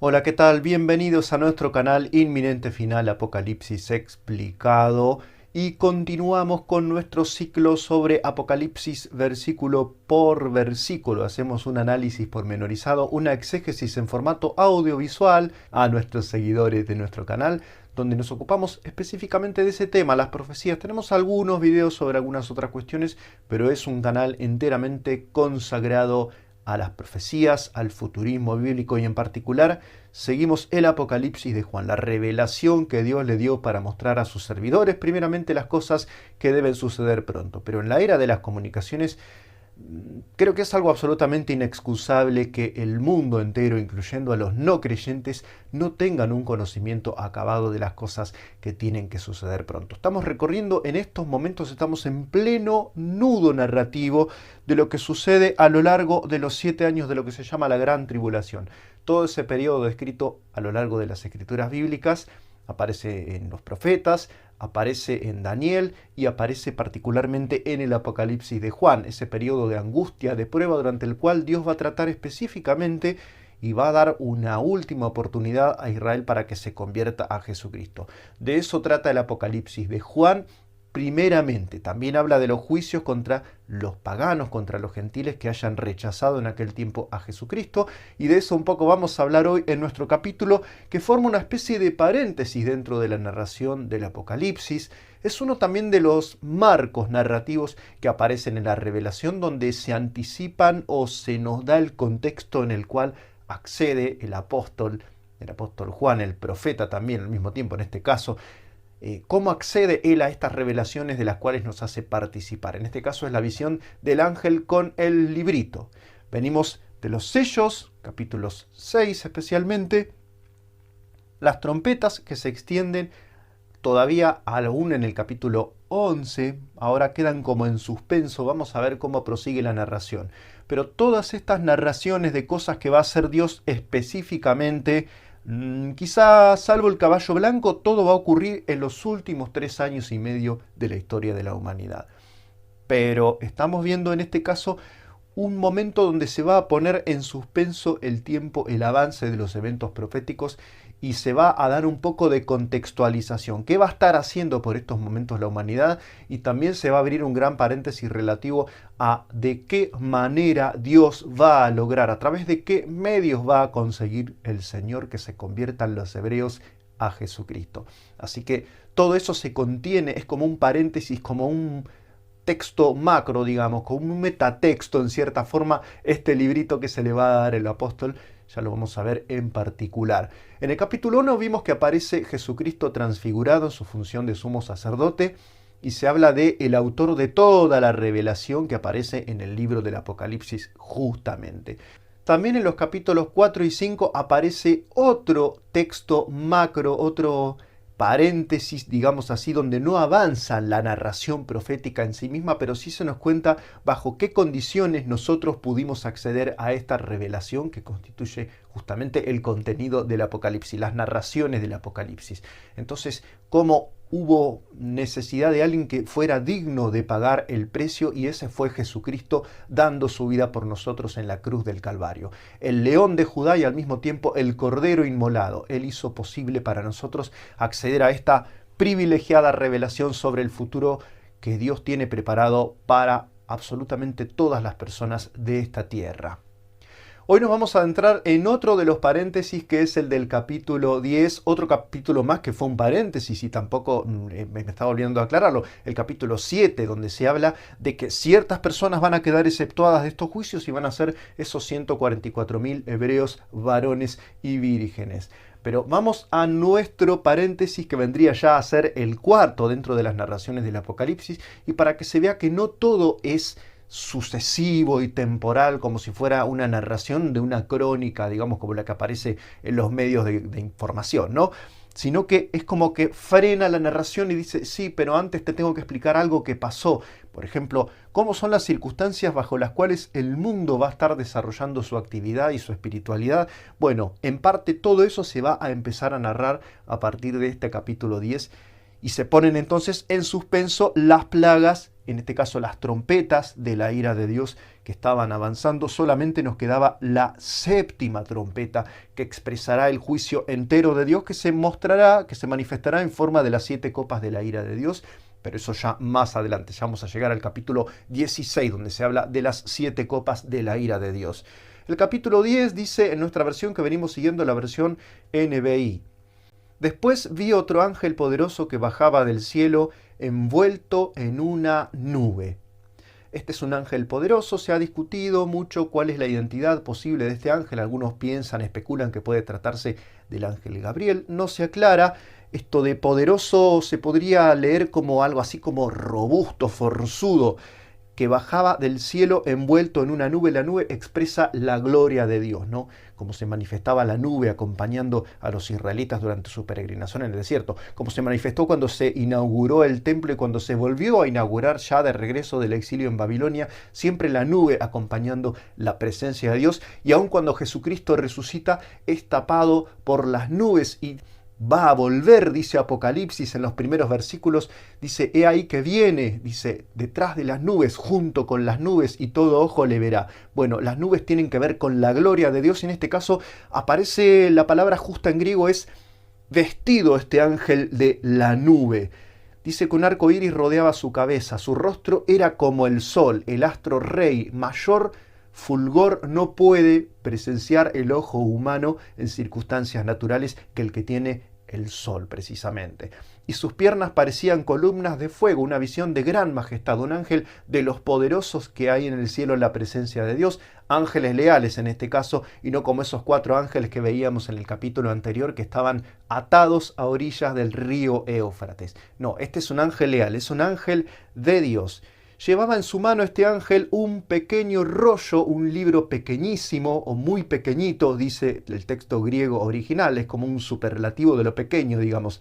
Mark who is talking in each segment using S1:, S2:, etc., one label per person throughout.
S1: Hola, ¿qué tal? Bienvenidos a nuestro canal Inminente Final Apocalipsis Explicado y continuamos con nuestro ciclo sobre Apocalipsis versículo por versículo. Hacemos un análisis pormenorizado, una exégesis en formato audiovisual a nuestros seguidores de nuestro canal, donde nos ocupamos específicamente de ese tema, las profecías. Tenemos algunos videos sobre algunas otras cuestiones, pero es un canal enteramente consagrado a las profecías, al futurismo bíblico y en particular seguimos el Apocalipsis de Juan, la revelación que Dios le dio para mostrar a sus servidores primeramente las cosas que deben suceder pronto. Pero en la era de las comunicaciones creo que es algo absolutamente inexcusable que el mundo entero, incluyendo a los no creyentes, no tengan un conocimiento acabado de las cosas que tienen que suceder pronto. Estamos recorriendo en estos momentos, estamos en pleno nudo narrativo de lo que sucede a lo largo de los 7 años de lo que se llama la Gran Tribulación. Todo ese periodo descrito a lo largo de las escrituras bíblicas aparece en los profetas, aparece en Daniel y aparece particularmente en el Apocalipsis de Juan, ese periodo de angustia, de prueba durante el cual Dios va a tratar específicamente y va a dar una última oportunidad a Israel para que se convierta a Jesucristo. De eso trata el Apocalipsis de Juan. Primeramente, también habla de los juicios contra los paganos, contra los gentiles que hayan rechazado en aquel tiempo a Jesucristo. Y de eso un poco vamos a hablar hoy en nuestro capítulo, que forma una especie de paréntesis dentro de la narración del Apocalipsis. Es uno también de los marcos narrativos que aparecen en la revelación, donde se anticipan o se nos da el contexto en el cual accede el apóstol Juan, el profeta también al mismo tiempo en este caso. ¿Cómo accede él a estas revelaciones de las cuales nos hace participar? En este caso es la visión del ángel con el librito. Venimos de los sellos, capítulos 6 especialmente, las trompetas que se extienden todavía aún en el capítulo 11, ahora quedan como en suspenso, vamos a ver cómo prosigue la narración. Pero todas estas narraciones de cosas que va a hacer Dios específicamente, quizá salvo el caballo blanco, todo va a ocurrir en los últimos 3 años y medio de la historia de la humanidad. Pero estamos viendo en este caso un momento donde se va a poner en suspenso el tiempo, el avance de los eventos proféticos y se va a dar un poco de contextualización. ¿Qué va a estar haciendo por estos momentos la humanidad? Y también se va a abrir un gran paréntesis relativo a de qué manera Dios va a lograr, a través de qué medios va a conseguir el Señor que se conviertan los hebreos a Jesucristo. Así que todo eso se contiene, es como un paréntesis, como un texto macro, digamos, como un metatexto en cierta forma, este librito que se le va a dar el apóstol, ya lo vamos a ver en particular. En el capítulo 1 vimos que aparece Jesucristo transfigurado en su función de sumo sacerdote y se habla de el autor de toda la revelación que aparece en el libro del Apocalipsis justamente. También en los capítulos 4 y 5 aparece otro texto macro, otro paréntesis, digamos así, donde no avanza la narración profética en sí misma, pero sí se nos cuenta bajo qué condiciones nosotros pudimos acceder a esta revelación que constituye justamente el contenido del Apocalipsis, las narraciones del Apocalipsis. Entonces, cómo hubo necesidad de alguien que fuera digno de pagar el precio y ese fue Jesucristo dando su vida por nosotros en la cruz del Calvario. El león de Judá y al mismo tiempo el cordero inmolado. Él hizo posible para nosotros acceder a esta privilegiada revelación sobre el futuro que Dios tiene preparado para absolutamente todas las personas de esta tierra. Hoy nos vamos a adentrar en otro de los paréntesis que es el del capítulo 10, otro capítulo más que fue un paréntesis y tampoco me estaba olvidando de aclararlo, el capítulo 7 donde se habla de que ciertas personas van a quedar exceptuadas de estos juicios y van a ser esos 144.000 hebreos, varones y vírgenes. Pero vamos a nuestro paréntesis que vendría ya a ser el cuarto dentro de las narraciones del Apocalipsis y para que se vea que no todo es sucesivo y temporal, como si fuera una narración de una crónica, digamos, como la que aparece en los medios de información, ¿no? Sino que es como que frena la narración y dice, sí, pero antes te tengo que explicar algo que pasó. Por ejemplo, cómo son las circunstancias bajo las cuales el mundo va a estar desarrollando su actividad y su espiritualidad. Bueno, en parte todo eso se va a empezar a narrar a partir de este capítulo 10 y se ponen entonces en suspenso las plagas en este caso las trompetas de la ira de Dios que estaban avanzando, solamente nos quedaba la séptima trompeta que expresará el juicio entero de Dios, que se mostrará, que se manifestará en forma de las 7 copas de la ira de Dios. Pero eso ya más adelante, ya vamos a llegar al capítulo 16, donde se habla de las 7 copas de la ira de Dios. El capítulo 10 dice en nuestra versión que venimos siguiendo, la versión NBI. Después vi otro ángel poderoso que bajaba del cielo envuelto en una nube. Este es un ángel poderoso, se ha discutido mucho cuál es la identidad posible de este ángel. Algunos piensan, especulan que puede tratarse del ángel Gabriel. No se aclara. Esto de poderoso se podría leer como algo así como robusto, forzudo, que bajaba del cielo envuelto en una nube. La nube expresa la gloria de Dios, ¿no? Como se manifestaba la nube acompañando a los israelitas durante su peregrinación en el desierto, como se manifestó cuando se inauguró el templo y cuando se volvió a inaugurar ya de regreso del exilio en Babilonia, siempre la nube acompañando la presencia de Dios, y aun cuando Jesucristo resucita es tapado por las nubes y va a volver, dice Apocalipsis en los primeros versículos, dice, he ahí que viene, dice, detrás de las nubes, junto con las nubes, y todo ojo le verá. Bueno, las nubes tienen que ver con la gloria de Dios, y en este caso aparece la palabra justa en griego, es vestido este ángel de la nube. Dice que un arco iris rodeaba su cabeza, su rostro era como el sol, el astro rey, mayor fulgor no puede presenciar el ojo humano en circunstancias naturales que el que tiene el sol precisamente. Y sus piernas parecían columnas de fuego, una visión de gran majestad, un ángel de los poderosos que hay en el cielo en la presencia de Dios, ángeles leales en este caso, y no como esos 4 ángeles que veíamos en el capítulo anterior que estaban atados a orillas del río Éufrates. No, este es un ángel leal, es un ángel de Dios. Llevaba en su mano este ángel un pequeño rollo, un libro pequeñísimo o muy pequeñito, dice el texto griego original, es como un superlativo de lo pequeño, digamos,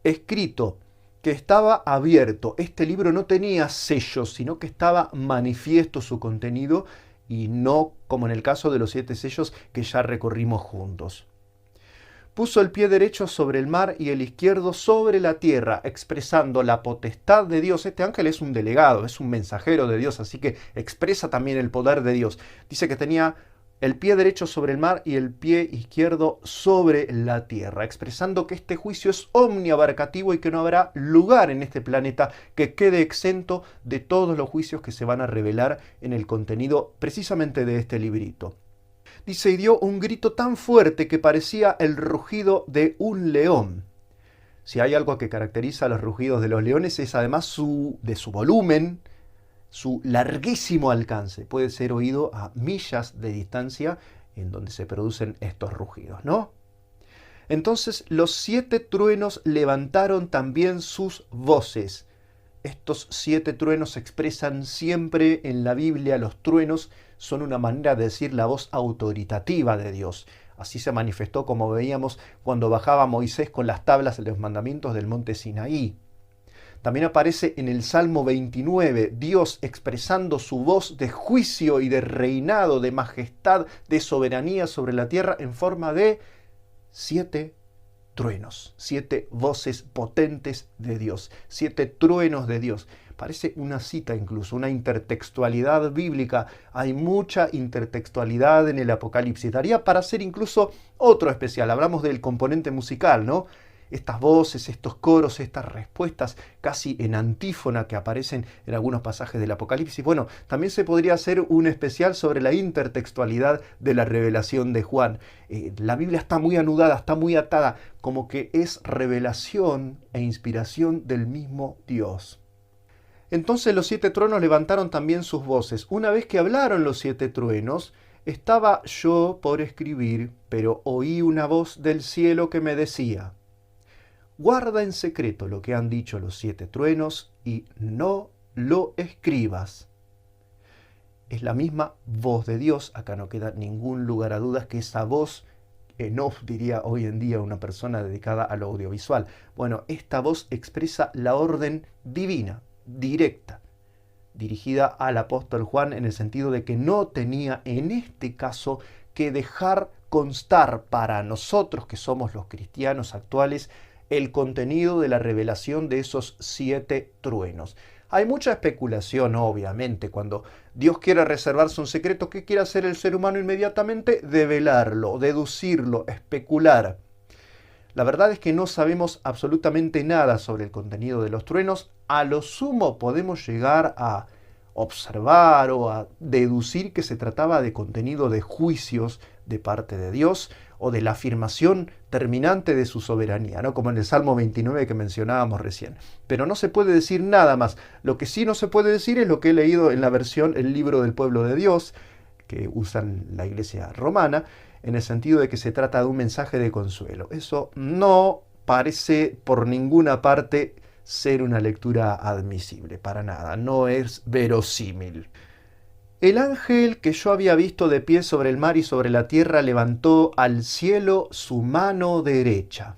S1: escrito, que estaba abierto. Este libro no tenía sellos, sino que estaba manifiesto su contenido y no como en el caso de los 7 sellos que ya recorrimos juntos. Puso el pie derecho sobre el mar y el izquierdo sobre la tierra, expresando la potestad de Dios. Este ángel es un delegado, es un mensajero de Dios, así que expresa también el poder de Dios. Dice que tenía el pie derecho sobre el mar y el pie izquierdo sobre la tierra, expresando que este juicio es omniabarcativo y que no habrá lugar en este planeta que quede exento de todos los juicios que se van a revelar en el contenido precisamente de este librito. Dice, y dio un grito tan fuerte que parecía el rugido de un león. Si hay algo que caracteriza a los rugidos de los leones es además de su volumen, su larguísimo alcance. Puede ser oído a millas de distancia en donde se producen estos rugidos, ¿no? Entonces los 7 truenos levantaron también sus voces. Estos 7 truenos se expresan siempre en la Biblia. Los truenos son una manera de decir la voz autoritativa de Dios. Así se manifestó, como veíamos, cuando bajaba Moisés con las tablas de los mandamientos del monte Sinaí. También aparece en el Salmo 29, Dios expresando su voz de juicio y de reinado, de majestad, de soberanía sobre la tierra en forma de 7 truenos, 7 voces potentes de Dios, 7 truenos de Dios. Parece una cita incluso, una intertextualidad bíblica. Hay mucha intertextualidad en el Apocalipsis. Daría para hacer incluso otro especial. Hablamos del componente musical, ¿no? Estas voces, estos coros, estas respuestas casi en antífona que aparecen en algunos pasajes del Apocalipsis. Bueno, también se podría hacer un especial sobre la intertextualidad de la revelación de Juan. La Biblia está muy anudada, está muy atada, como que es revelación e inspiración del mismo Dios. Entonces los 7 truenos levantaron también sus voces. Una vez que hablaron los 7 truenos, estaba yo por escribir, pero oí una voz del cielo que me decía: guarda en secreto lo que han dicho los 7 truenos y no lo escribas. Es la misma voz de Dios, acá no queda ningún lugar a dudas que esa voz, no diría hoy en día una persona dedicada a lo audiovisual. Bueno, esta voz expresa la orden divina, directa, dirigida al apóstol Juan en el sentido de que no tenía en este caso que dejar constar para nosotros que somos los cristianos actuales el contenido de la revelación de esos 7 truenos. Hay mucha especulación, obviamente, cuando Dios quiere reservarse un secreto. ¿Qué quiere hacer el ser humano inmediatamente? Develarlo, deducirlo, especular. La verdad es que no sabemos absolutamente nada sobre el contenido de los truenos. A lo sumo podemos llegar a observar o a deducir que se trataba de contenido de juicios de parte de Dios o de la afirmación terminante de su soberanía, ¿no? Como en el Salmo 29 que mencionábamos recién. Pero no se puede decir nada más. Lo que sí no se puede decir es lo que he leído en la versión El libro del pueblo de Dios, que usan la iglesia romana, en el sentido de que se trata de un mensaje de consuelo. Eso no parece por ninguna parte ser una lectura admisible, para nada, no es verosímil. El ángel que yo había visto de pie sobre el mar y sobre la tierra levantó al cielo su mano derecha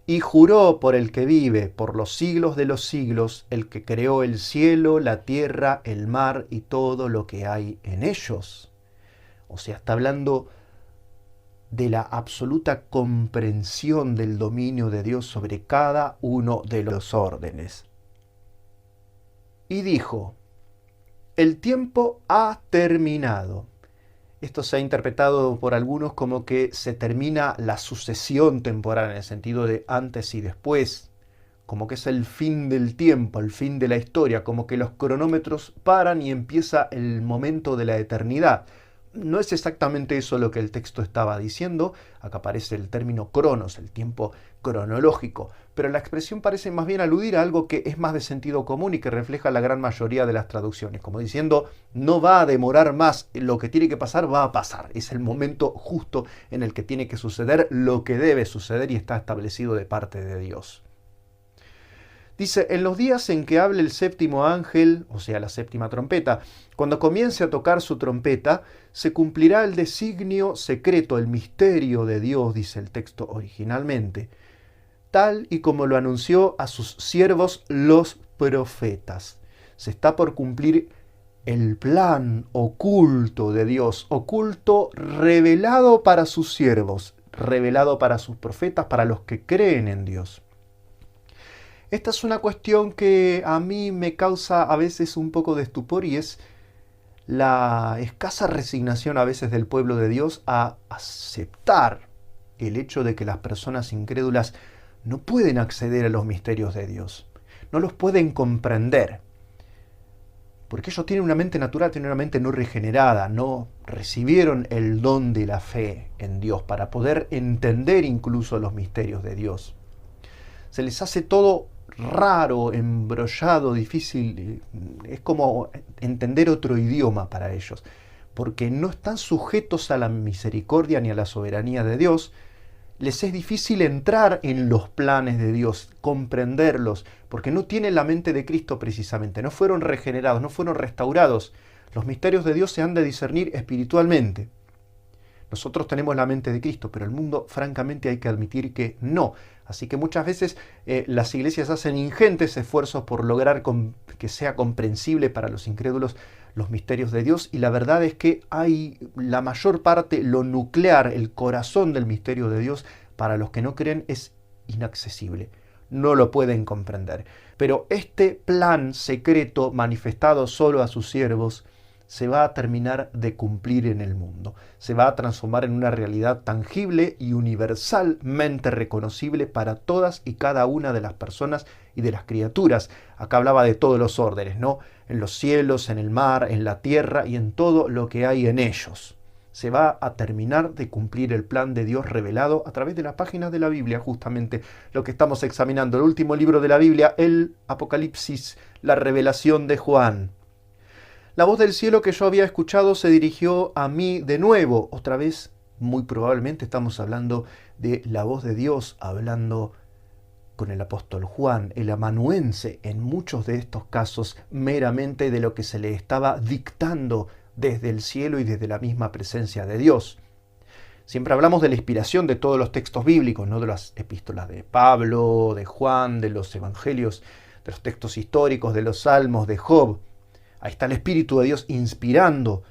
S1: y juró por el que vive por los siglos de los siglos, el que creó el cielo, la tierra, el mar y todo lo que hay en ellos. O sea, está hablando de la absoluta comprensión del dominio de Dios sobre cada uno de los órdenes. Y dijo: el tiempo ha terminado. Esto se ha interpretado por algunos como que se termina la sucesión temporal, en el sentido de antes y después, como que es el fin del tiempo, el fin de la historia, como que los cronómetros paran y empieza el momento de la eternidad. No es exactamente eso lo que el texto estaba diciendo. Acá aparece el término cronos, el tiempo cronológico, pero la expresión parece más bien aludir a algo que es más de sentido común y que refleja la gran mayoría de las traducciones, como diciendo, no va a demorar más, lo que tiene que pasar va a pasar, es el momento justo en el que tiene que suceder lo que debe suceder y está establecido de parte de Dios. Dice, en los días en que hable el séptimo ángel, o sea, la séptima trompeta, cuando comience a tocar su trompeta, se cumplirá el designio secreto, el misterio de Dios, dice el texto originalmente, tal y como lo anunció a sus siervos los profetas. Se está por cumplir el plan oculto de Dios, oculto, revelado para sus siervos, revelado para sus profetas, para los que creen en Dios. Esta es una cuestión que a mí me causa a veces un poco de estupor y es la escasa resignación a veces del pueblo de Dios a aceptar el hecho de que las personas incrédulas no pueden acceder a los misterios de Dios, no los pueden comprender, porque ellos tienen una mente natural, tienen una mente no regenerada, no recibieron el don de la fe en Dios para poder entender incluso los misterios de Dios. Se les hace todo raro, embrollado, difícil, es como entender otro idioma para ellos, porque no están sujetos a la misericordia ni a la soberanía de Dios. Les es difícil entrar en los planes de Dios, comprenderlos, porque no tienen la mente de Cristo precisamente, no fueron regenerados, no fueron restaurados. Los misterios de Dios se han de discernir espiritualmente. Nosotros tenemos la mente de Cristo, pero el mundo, francamente, hay que admitir que no. Así que muchas veces las iglesias hacen ingentes esfuerzos por lograr que sea comprensible para los incrédulos los misterios de Dios, y la verdad es que hay la mayor parte, lo nuclear, el corazón del misterio de Dios, para los que no creen es inaccesible. No lo pueden comprender. Pero este plan secreto manifestado solo a sus siervos se va a terminar de cumplir en el mundo. Se va a transformar en una realidad tangible y universalmente reconocible para todas y cada una de las personas y de las criaturas. Acá hablaba de todos los órdenes, ¿no? En los cielos, en el mar, en la tierra y en todo lo que hay en ellos. Se va a terminar de cumplir el plan de Dios revelado a través de las páginas de la Biblia, justamente lo que estamos examinando, el último libro de la Biblia, el Apocalipsis, la revelación de Juan. La voz del cielo que yo había escuchado se dirigió a mí de nuevo. Otra vez, muy probablemente estamos hablando de la voz de Dios, hablando con el apóstol Juan, el amanuense, en muchos de estos casos, meramente de lo que se le estaba dictando desde el cielo y desde la misma presencia de Dios. Siempre hablamos de la inspiración de todos los textos bíblicos, no de las epístolas de Pablo, de Juan, de los evangelios, de los textos históricos, de los salmos, de Job. Ahí está el Espíritu de Dios inspirando,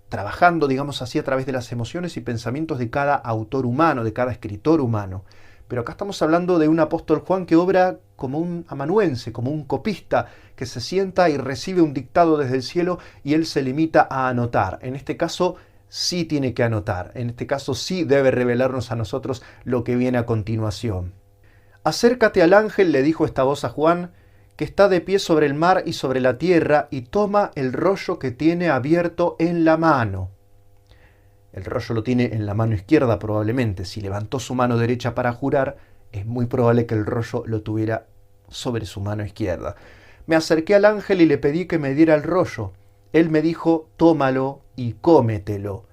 S1: trabajando, digamos así, a través de las emociones y pensamientos de cada autor humano, de cada escritor humano. Pero acá estamos hablando de un apóstol Juan que obra como un amanuense, como un copista, que se sienta y recibe un dictado desde el cielo y él se limita a anotar. En este caso sí tiene que anotar, en este caso sí debe revelarnos a nosotros lo que viene a continuación. Acércate al ángel, le dijo esta voz a Juan, que está de pie sobre el mar y sobre la tierra, y toma el rollo que tiene abierto en la mano. El rollo lo tiene en la mano izquierda probablemente. Si levantó su mano derecha para jurar, es muy probable que el rollo lo tuviera sobre su mano izquierda. Me acerqué al ángel y le pedí que me diera el rollo. Él me dijo, tómalo y cómetelo.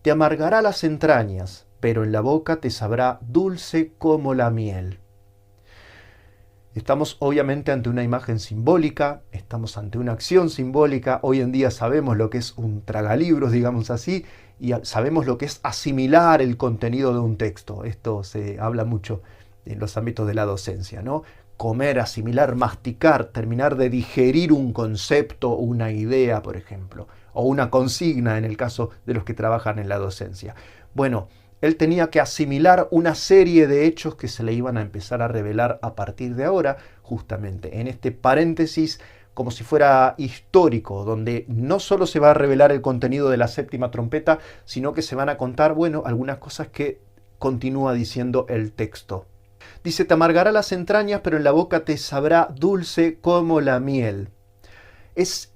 S1: Te amargará las entrañas, pero en la boca te sabrá dulce como la miel. Estamos obviamente ante una imagen simbólica, estamos ante una acción simbólica. Hoy en día sabemos lo que es un tragalibros, digamos así, y sabemos lo que es asimilar el contenido de un texto. Esto se habla mucho en los ámbitos de la docencia, ¿no? Comer, asimilar, masticar, terminar de digerir un concepto, una idea, por ejemplo, o una consigna en el caso de los que trabajan en la docencia. Bueno, él tenía que asimilar una serie de hechos que se le iban a empezar a revelar a partir de ahora, justamente en este paréntesis como si fuera histórico, donde no solo se va a revelar el contenido de la séptima trompeta, sino que se van a contar, bueno, algunas cosas que continúa diciendo el texto. Dice, te amargará las entrañas, pero en la boca te sabrá dulce como la miel. Es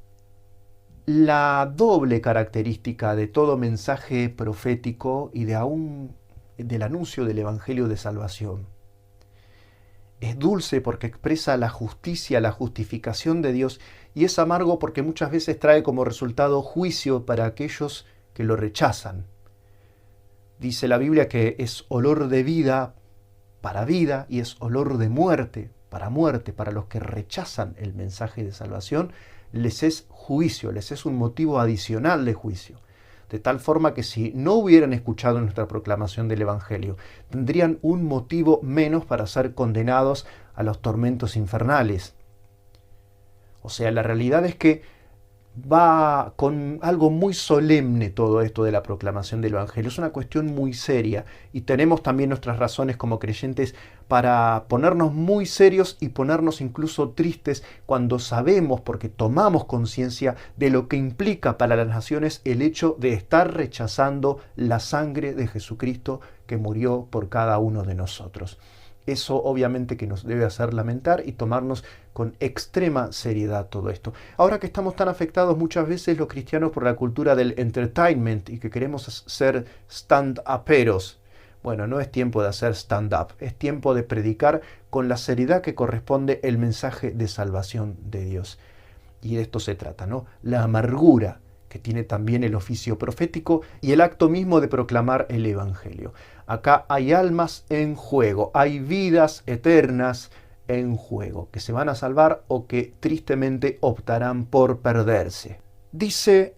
S1: la doble característica de todo mensaje profético y de aún del anuncio del Evangelio de Salvación. Es dulce porque expresa la justicia, la justificación de Dios, y es amargo porque muchas veces trae como resultado juicio para aquellos que lo rechazan. Dice la Biblia que es olor de vida y es olor de muerte, para los que rechazan el mensaje de salvación, les es juicio, les es un motivo adicional de juicio. De tal forma que si no hubieran escuchado nuestra proclamación del Evangelio, tendrían un motivo menos para ser condenados a los tormentos infernales. O sea, la realidad es que va con algo muy solemne todo esto de la proclamación del Evangelio. Es una cuestión muy seria y tenemos también nuestras razones como creyentes para ponernos muy serios y ponernos incluso tristes cuando sabemos, porque tomamos conciencia de lo que implica para las naciones el hecho de estar rechazando la sangre de Jesucristo que murió por cada uno de nosotros. Eso obviamente que nos debe hacer lamentar y tomarnos con extrema seriedad todo esto. Ahora que estamos tan afectados muchas veces los cristianos por la cultura del entertainment y que queremos ser stand-uperos, bueno, no es tiempo de hacer stand-up, es tiempo de predicar con la seriedad que corresponde el mensaje de salvación de Dios. Y de esto se trata, ¿no? La amargura que tiene también el oficio profético y el acto mismo de proclamar el Evangelio. Acá hay almas en juego, hay vidas eternas en juego, que se van a salvar o que tristemente optarán por perderse. Dice,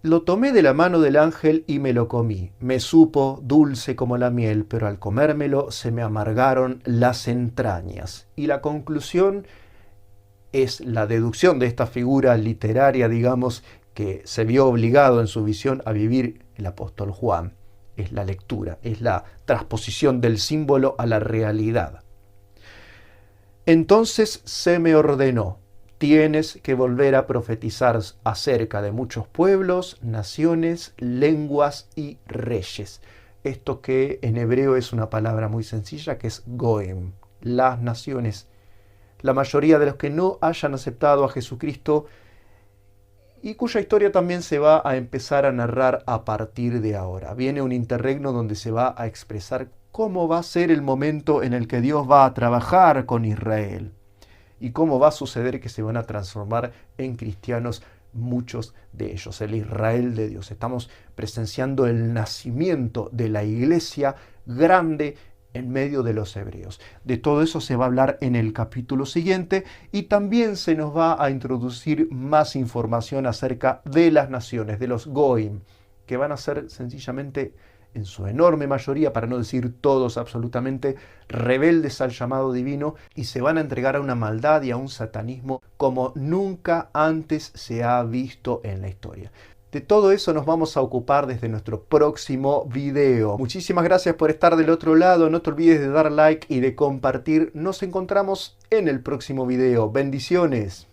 S1: lo tomé de la mano del ángel y me lo comí. Me supo dulce como la miel, pero al comérmelo se me amargaron las entrañas. Y la conclusión es la deducción de esta figura literaria, digamos, que se vio obligado en su visión a vivir el apóstol Juan. Es la lectura, es la transposición del símbolo a la realidad. Entonces se me ordenó, tienes que volver a profetizar acerca de muchos pueblos, naciones, lenguas y reyes. Esto que en hebreo es una palabra muy sencilla que es goem, las naciones. La mayoría de los que no hayan aceptado a Jesucristo y cuya historia también se va a empezar a narrar a partir de ahora. Viene un interregno donde se va a expresar cómo va a ser el momento en el que Dios va a trabajar con Israel y cómo va a suceder que se van a transformar en cristianos muchos de ellos, el Israel de Dios. Estamos presenciando el nacimiento de la iglesia grande en medio de los hebreos. De todo eso se va a hablar en el capítulo siguiente y también se nos va a introducir más información acerca de las naciones, de los goim, que van a ser sencillamente, en su enorme mayoría, para no decir todos absolutamente, rebeldes al llamado divino y se van a entregar a una maldad y a un satanismo como nunca antes se ha visto en la historia. De todo eso nos vamos a ocupar desde nuestro próximo video. Muchísimas gracias por estar del otro lado. No te olvides de dar like y de compartir. Nos encontramos en el próximo video. Bendiciones.